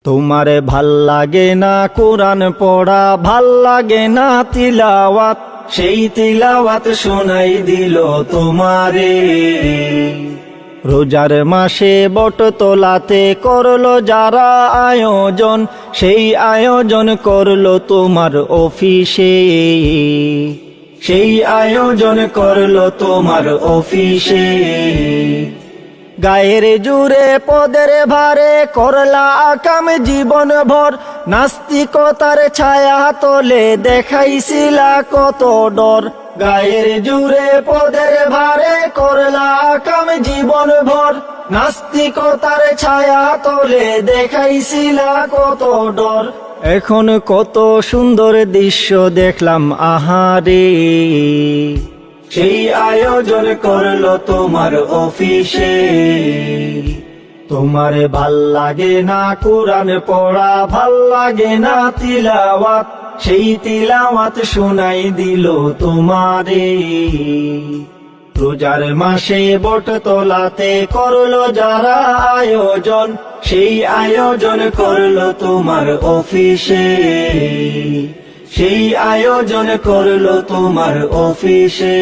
তোমারে ভাল লাগে না কোরআন পড়া, ভাল লাগে না তিলাওয়াত, সেই তিলাওয়াত শোনাই দিল তোমারে। রোজার মাসে বটতলাতে করলো যারা আয়োজন, সেই আয়োজন করলো তোমার অফিসে, সেই আয়োজন করলো তোমার অফিসে। গায়ের জুড়ে পদের ভারে করলা আকাম জীবন ভর, নাস্তিকতার ছায়া তলে দেখাইছিলা কত ডর। গায়ের জুড়ে পদের ভারে করলা আকাম জীবন ভর, নাস্তিকতার ছায়া তলে দেখাইছিলা কত ডর। এখন কত সুন্দর দৃশ্য দেখলাম আহারে, সেই আয়োজন করলো তোমার অফিসে। তোমারে ভাল লাগে না কোরআন পড়া, ভাল লাগে না তিলাওয়াত, সেই তিলাওয়াত শোনাই দিল তোমারে। রোজার মাসে বটতলাতে করলো যারা আয়োজন, সেই আয়োজন করলো তোমার অফিসে, সেই আয়োজন করলো তোমার অফিসে।